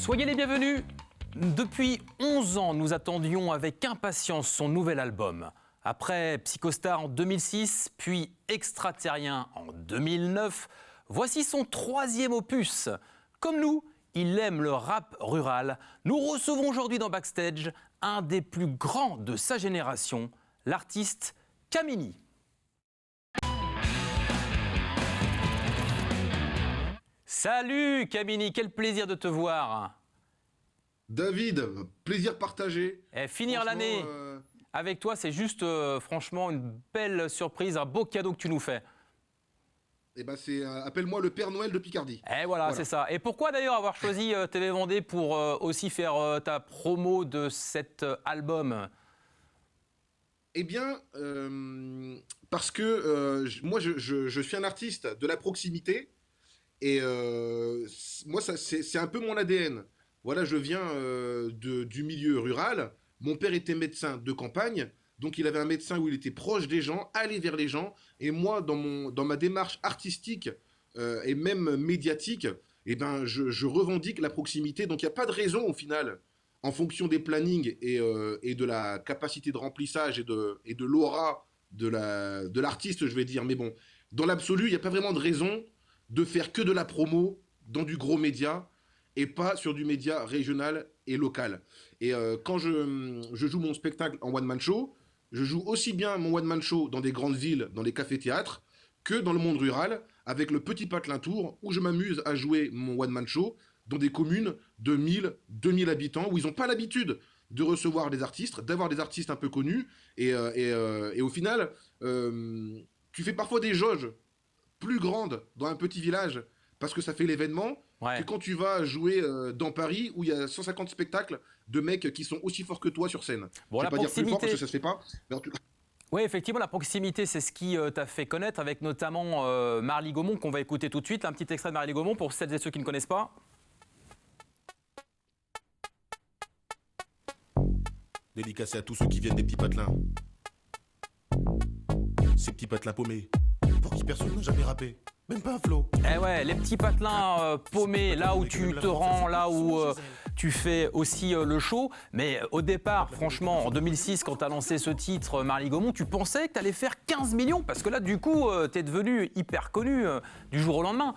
Soyez les bienvenus. Depuis 11 ans, nous attendions avec impatience son nouvel album. Après Psychostar en 2006, puis Extraterrien en 2009, voici son troisième opus. Comme nous, il aime le rap rural. Nous recevons aujourd'hui dans Backstage un des plus grands de sa génération, l'artiste Kamini. Salut Kamini, quel plaisir de te voir. David, plaisir partagé. Finir l'année avec toi, c'est juste franchement une belle surprise, un beau cadeau que tu nous fais. Eh ben c'est appelle-moi le Père Noël de Picardie. Voilà, c'est ça. Et pourquoi d'ailleurs avoir choisi TV Vendée pour aussi faire ta promo de cet album? Eh bien, parce que moi je suis un artiste de la proximité et moi c'est un peu mon ADN. Voilà, je viens du milieu rural. Mon père était médecin de campagne, donc il avait un médecin où il était proche des gens, allait vers les gens. Et moi, dans ma démarche artistique et même médiatique, eh ben, je revendique la proximité. Donc il n'y a pas de raison au final, en fonction des plannings et de la capacité de remplissage et de l'aura de l'artiste, je vais dire. Mais bon, dans l'absolu, il n'y a pas vraiment de raison de faire que de la promo dans du gros média et pas sur du média régional et local. Et quand je joue mon spectacle en one-man show, je joue aussi bien mon one-man show dans des grandes villes, dans les cafés-théâtres, que dans le monde rural, avec le Petit Patelin Tour, où je m'amuse à jouer mon one-man show dans des communes de 1000, 2000 habitants, où ils n'ont pas l'habitude de recevoir des artistes, d'avoir des artistes un peu connus. Et au final, tu fais parfois des jauges plus grandes dans un petit village, parce que ça fait l'événement, que quand tu vas jouer dans Paris, où il y a 150 spectacles de mecs qui sont aussi forts que toi sur scène. Bon, je ne vais pas dire plus fort parce que ça se fait pas. Mais oui, effectivement, la proximité, c'est ce qui t'a fait connaître, avec notamment Marly Gaumont, qu'on va écouter tout de suite. Un petit extrait de Marly Gaumont pour celles et ceux qui ne connaissent pas. Dédicacé à tous ceux qui viennent des petits patelins. Ces petits patelins paumés, pour qui personne n'a jamais rappé. Même pas un flow. Eh ouais, les petits patelins paumés, là où tu te rends, là où tu fais aussi le show. Mais au départ, franchement, en 2006, quand tu as lancé ce titre, Marly Gaumont, tu pensais que tu allais faire 15 millions. Parce que là, du coup, tu es devenu hyper connu du jour au lendemain.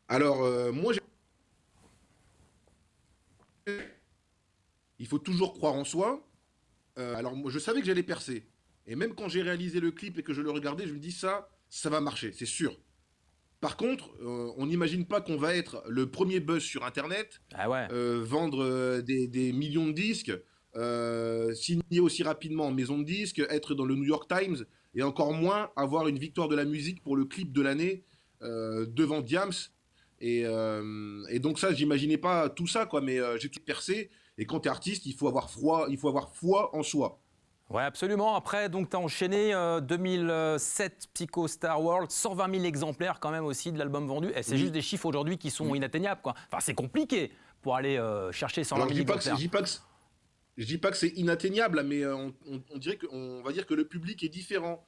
Alors, moi, il faut toujours croire en soi. Alors, moi, je savais que j'allais percer. Et même quand j'ai réalisé le clip et que je le regardais, je me dis ça va marcher, c'est sûr. Par contre, on n'imagine pas qu'on va être le premier buzz sur Internet, vendre des millions de disques, signer aussi rapidement en maison de disques, être dans le New York Times, et encore moins avoir une victoire de la musique pour le clip de l'année devant Diams. Et donc ça, j'imaginais pas tout ça, quoi. Mais j'ai tout percé. Et quand t'es artiste, il faut avoir foi en soi. Ouais, absolument. Après, donc, tu as enchaîné 2007 Psychostar World, 120 000 exemplaires quand même aussi de l'album vendu. Et c'est juste des chiffres aujourd'hui qui sont inatteignables, quoi. Enfin, c'est compliqué pour aller chercher 120 000 exemplaires. Je dis pas que c'est inatteignable, mais on va dire que le public est différent.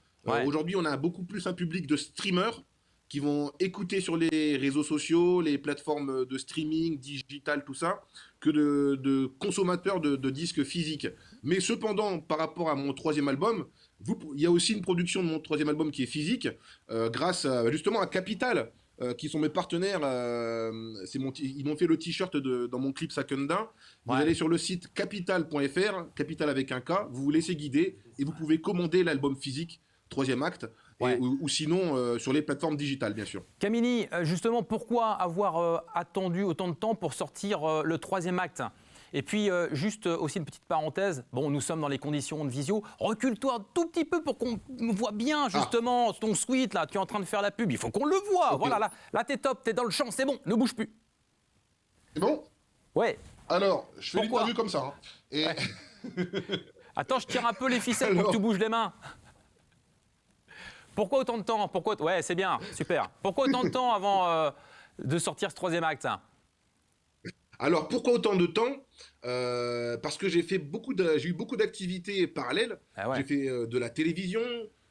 Aujourd'hui, on a beaucoup plus un public de streamers qui vont écouter sur les réseaux sociaux, les plateformes de streaming, digital, tout ça, que de consommateurs de disques physiques. Mais cependant, par rapport à mon troisième album, il y a aussi une production de mon troisième album qui est physique, grâce justement à Capital, qui sont mes partenaires. Ils m'ont fait le t-shirt dans mon clip Sakunda. Vous allez sur le site capital.fr, capital avec un K, vous vous laissez guider et vous pouvez commander l'album physique, troisième acte, ou sinon sur les plateformes digitales, bien sûr. Kamini, justement, pourquoi avoir attendu autant de temps pour sortir le troisième acte ? Et puis, juste aussi une petite parenthèse, bon, nous sommes dans les conditions de visio, recule-toi un tout petit peu pour qu'on voit bien, justement, ton suite, là, tu es en train de faire la pub, il faut qu'on le voit, voilà, là t'es top, t'es dans le champ, c'est bon, ne bouge plus. C'est bon ? Ouais. Alors, je fais l'interview comme ça. Et... Attends, je tire un peu les ficelles pour que tu bouges les mains. Pourquoi autant de temps ? Ouais, c'est bien, super. Pourquoi autant de temps avant de sortir ce troisième acte ? Alors, pourquoi autant de temps ? Parce que j'ai eu beaucoup d'activités parallèles. J'ai fait de la télévision,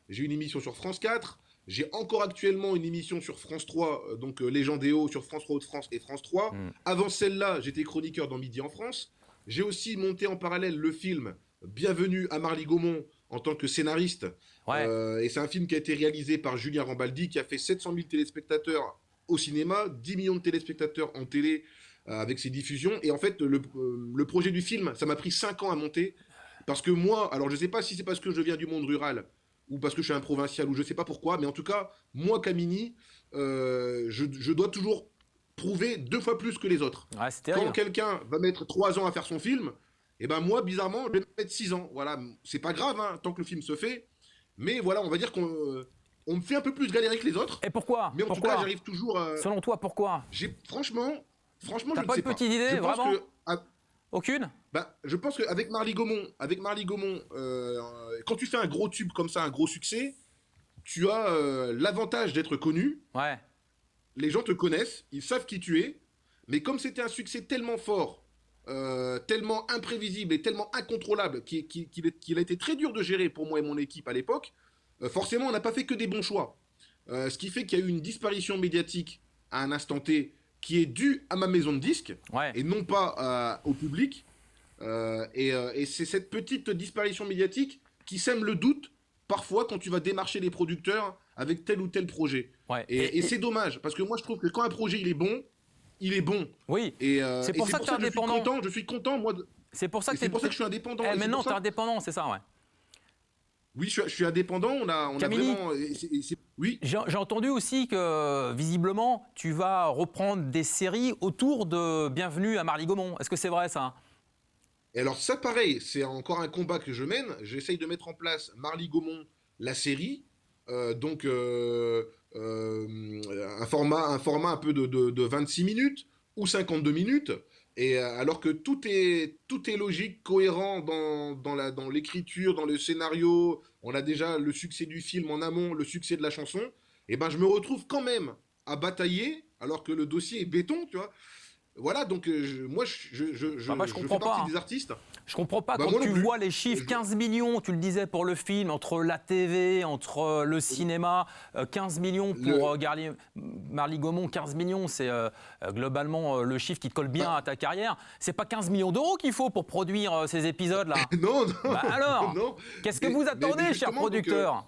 j'ai eu une émission sur France 4, J'ai encore actuellement une émission sur France 3, donc Légendéo sur France 3 Hauts-de-France et France 3. Avant celle-là, j'étais chroniqueur dans Midi en France. J'ai aussi monté en parallèle le film Bienvenue à Marly-Gaumont en tant que scénariste. Ouais. Et c'est un film qui a été réalisé par Julien Rambaldi, qui a fait 700 000 téléspectateurs au cinéma, 10 millions de téléspectateurs en télé avec ses diffusions. Et en fait, le projet du film, ça m'a pris 5 ans à monter. Parce que moi, alors je ne sais pas si c'est parce que je viens du monde rural ou parce que je suis un provincial ou je ne sais pas pourquoi, mais en tout cas, moi, Camini, je dois toujours prouver 2 fois plus que les autres. Ouais, c'est Quand terrible. quelqu'un va mettre 3 ans à faire son film, et ben moi, bizarrement, je vais mettre 6 ans. Voilà, c'est pas grave, hein, tant que le film se fait. Mais voilà, on va dire on me fait un peu plus galérer que les autres. Et pourquoi? Mais en tout cas, j'arrive toujours. Selon toi, pourquoi? Franchement, T'as je ne pas sais une pas. petite idée, Je pense vraiment? que, Aucune? je pense qu'avec Marly-Gaumont, quand tu fais un gros tube comme ça, un gros succès, tu as l'avantage d'être connu. Ouais. Les gens te connaissent, ils savent qui tu es. Mais comme c'était un succès tellement fort, tellement imprévisible et tellement incontrôlable qu'il a été très dur de gérer pour moi et mon équipe à l'époque, forcément, on n'a pas fait que des bons choix. Ce qui fait qu'il y a eu une disparition médiatique à un instant T qui est due à ma maison de disques Ouais. et non pas au public. Et c'est cette petite disparition médiatique qui sème le doute parfois quand tu vas démarcher les producteurs avec tel ou tel projet. Ouais. Et c'est dommage, parce que moi je trouve que quand un projet il est bon, il est bon. Oui. Et C'est pour ça que tu es indépendant. Je suis content, moi. C'est pour ça que je suis indépendant. Et c'est maintenant, pour tu es ça- indépendant, c'est ça, ouais. Oui, je suis indépendant. On a Camille, vraiment. Oui. J'ai entendu aussi que, visiblement, tu vas reprendre des séries autour de Bienvenue à Marly-Gaumont. Est-ce que c'est vrai, ça? Et alors ça, pareil, c'est encore un combat que je mène. J'essaye de mettre en place Marly-Gaumont, la série. Un format un peu de 26 minutes ou 52 minutes. Et alors que tout est logique, cohérent dans l'écriture, dans le scénario, on a déjà le succès du film en amont, le succès de la chanson, et ben je me retrouve quand même à batailler alors que le dossier est béton, tu vois. Voilà, donc moi je comprends fais pas, partie hein. des artistes. Je comprends pas Bah, quand moi non tu plus. vois les chiffres, 15 millions, tu le disais pour le film, entre la TV, entre le cinéma, 15 millions pour Marly-Gaumont, 15 millions, c'est globalement le chiffre qui te colle bien à ta carrière. C'est pas 15 millions d'euros qu'il faut pour produire ces épisodes-là. Non, non. Bah alors, non. qu'est-ce que Mais- vous mais attendez, chers justement, producteurs?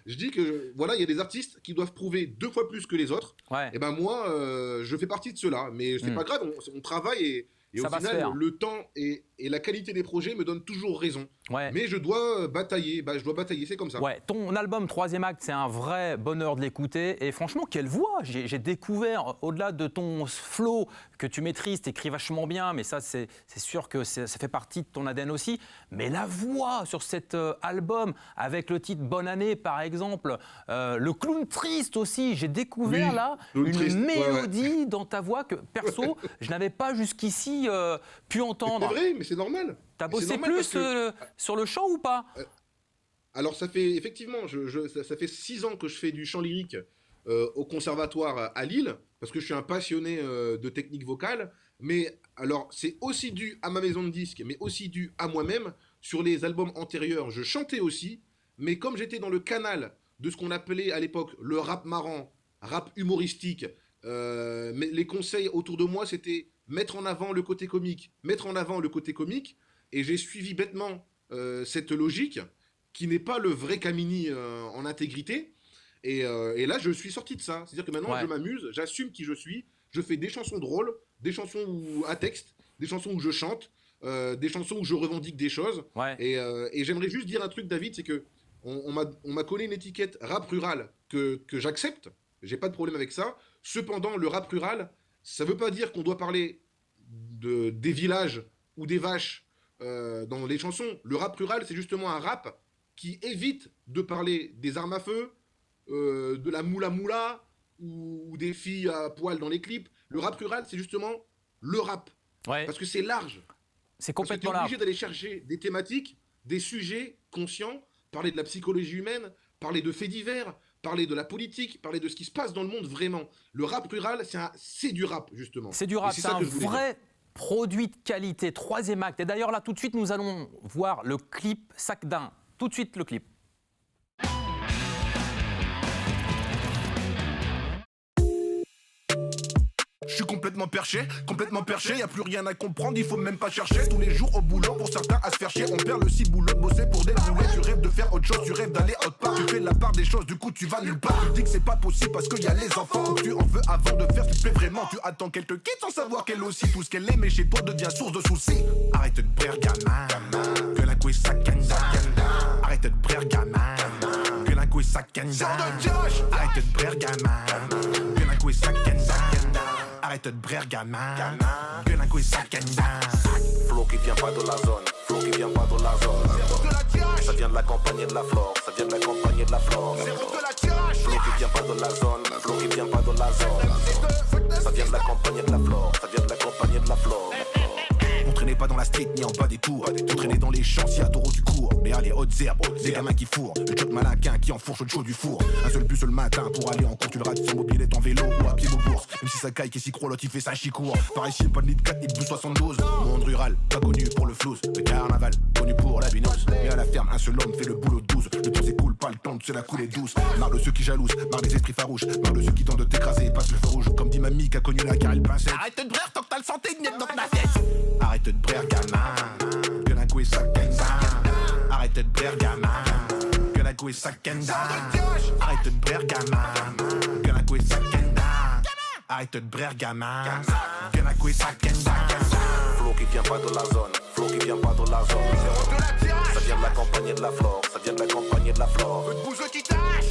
Je dis que voilà, il y a des artistes qui doivent prouver 2 fois plus que les autres. Ouais. Et ben moi, je fais partie de ceux-là. Mais c'est pas grave, on travaille et Ça au va se final, faire. le temps et la qualité des projets me donnent toujours raison. Ouais. Mais je dois batailler. Je dois batailler, c'est comme ça. Ouais, ton album Troisième Acte, c'est un vrai bonheur de l'écouter. Et franchement, quelle voix! J'ai découvert, au-delà de ton flow que tu maîtrises, t'écris vachement bien, mais ça, c'est sûr que ça fait partie de ton ADN aussi. Mais la voix sur cet album, avec le titre Bonne année, par exemple, le clown triste aussi, j'ai découvert Oui, là clown une triste, ouais, mélodie dans ta voix que, perso, je n'avais pas jusqu'ici pu C'est entendre. vrai, mais c'est normal. T'as C'est bossé normal plus parce que- sur le chant ou pas? Alors ça fait effectivement, ça fait 6 ans que je fais du chant lyrique au conservatoire à Lille, parce que je suis un passionné de technique vocale. Mais alors c'est aussi dû à ma maison de disques, mais aussi dû à moi-même. Sur les albums antérieurs, je chantais aussi, mais comme j'étais dans le canal de ce qu'on appelait à l'époque le rap marrant, rap humoristique, mais les conseils autour de moi c'était mettre en avant le côté comique, mettre en avant le côté comique, et j'ai suivi bêtement cette logique qui n'est pas le vrai Camini en intégrité. Et là, je suis sorti de ça. C'est-à-dire que maintenant, Ouais. je m'amuse, j'assume qui je suis. Je fais des chansons drôles, des chansons à texte, des chansons où je chante, des chansons où je revendique des choses. Ouais. Et j'aimerais juste dire un truc, David, c'est que on m'a collé une étiquette rap rural que j'accepte. J'ai pas de problème avec ça. Cependant, le rap rural, ça veut pas dire qu'on doit parler des villages ou des vaches dans les chansons. Le rap rural, c'est justement un rap qui évite de parler des armes à feu, de la moula moula ou des filles à poil dans les clips. Le rap rural, c'est justement le rap. Ouais. Parce que c'est large. C'est Parce que tu es complètement là. obligé d'aller chercher des thématiques, des sujets conscients, parler de la psychologie humaine, parler de faits divers, parler de la politique, parler de ce qui se passe dans le monde vraiment. Le rap rural, c'est du rap, justement. C'est du Et rap, c'est ça un que je voulais dire. vrai produit de qualité, troisième acte. Et d'ailleurs, là, tout de suite, nous allons voir le clip Sac d'un. Tout de suite, le clip. complètement perché, y a plus rien à comprendre, il faut même pas chercher. Tous les jours au boulot, pour certains à se faire chier. On perd le ciboulot de bosser pour des boulets. Tu rêves de faire autre chose, tu rêves d'aller autre part. Tu fais la part des choses, du coup tu vas nulle part. Tu dis que c'est pas possible parce qu'il y a les enfants. Ou tu en veux avant de faire ce qui te plaît vraiment. Tu attends qu'elle te quitte sans savoir qu'elle aussi. Tout ce qu'elle aime chez toi devient source de soucis. Arrête de brère gamin, que la couille ça kenda. Arrête de brère gamin, que la couille ça kenda. Arrête de brère gamin, que la couille ça kenda. Arrête de brère gamin, que la couille ça kenda. Flow qui vient pas de la zone, flow qui vient pas de la zone. Ça vient de la compagnie de la flore, ça vient de la compagnie de la flore. Flow qui vient pas de la zone, flow qui vient pas de la zone. Ça vient de la compagnie de la flore, ça vient de la compagnie de la flore. On traînait pas dans la street ni en bas des tours. On traînait dans les champs, s'il y a taureau du cours. Mais les hautes herbes, les gamins qui fourrent. Le job malaquin qui enfourche le chaud du four. Un seul bus le matin pour aller en cours. Tu le rates son mobilette en vélo ou à pied aux bourses. Même si ça caille, qui s'y croit, l'autre il fait sa chicour. Par ici, pas de nid 4 ni de 72. Monde rural, pas connu pour le flouze. Le carnaval, connu pour la binose. Mais à la ferme, un seul homme fait le boulot 12. Le temps s'écoule, pas le temps de se la couler douce. Marre de ceux qui jalousent, marre des esprits farouches. Marre de ceux qui tentent de t'écraser et passent le feu rouge. Comme dit mamie qui a connu la carrelle pincette. Arrête de brère tant que t'as le santé net dans ta tête. Arrête de brère gamin, que la couille ça kenda. Arrête de brère gamin, que la couille ça kenda. Arrête de brère gamin, que la couille ça kenda. Arrête de brère gamin, que la couille ça kenda. Flow qui vient pas de la zone, flow qui vient pas de la zone. Ça vient de la compagnie de la flore, ça vient de la compagnie de la flore.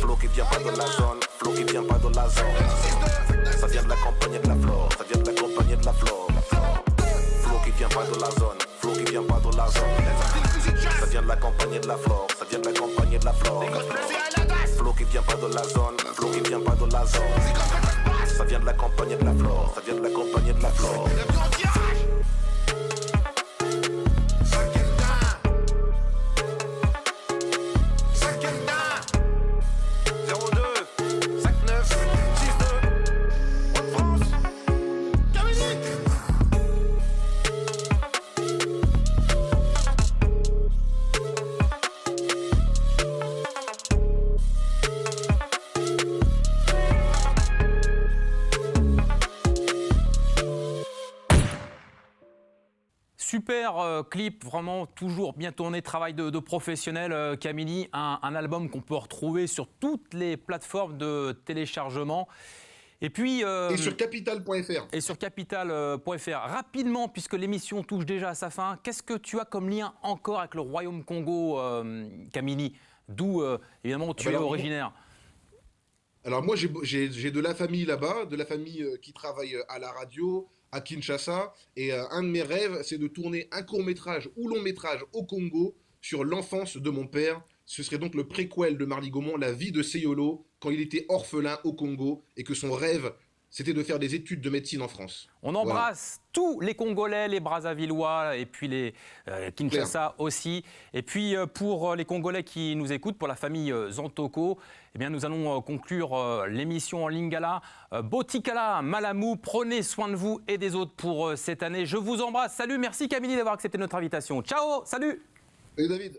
Flow qui vient pas de la zone, flow qui vient pas de la zone. Ça vient de la compagnie de la flore, ça vient de la compagnie de la flore. Flow qui vient pas de la zone, flow qui vient pas de la zone. Ça vient de la compagnie de la flore, ça vient de la compagnie de la flore. Flow qui vient pas de la zone, flow qui vient pas de la zone. Ça vient de la compagnie de la flore, ça vient de la compagnie de la flore. Super clip, vraiment toujours bien tourné, travail de professionnel. Camille, un album qu'on peut retrouver sur toutes les plateformes de téléchargement. Et puis et sur capital.fr. Et sur capital.fr. Rapidement, puisque l'émission touche déjà à sa fin, qu'est-ce que tu as comme lien encore avec le Royaume Congo, Camille, d'où évidemment tu es originaire? Alors moi j'ai de la famille là-bas, de la famille qui travaille à la radio, à Kinshasa, et un de mes rêves, c'est de tourner un court-métrage ou long-métrage au Congo sur l'enfance de mon père. Ce serait donc le préquel de Marly Gaumont, la vie de Seyolo, quand il était orphelin au Congo, et que son rêve, c'était de faire des études de médecine en France. On embrasse tous les Congolais, les Brazzavillois et puis les Kinshasa aussi. Et puis pour les Congolais qui nous écoutent, pour la famille Zantoko, eh bien, nous allons conclure l'émission en Lingala. Botikala, Malamou, prenez soin de vous et des autres pour cette année. Je vous embrasse. Salut, merci Camille d'avoir accepté notre invitation. Ciao, salut. Et David.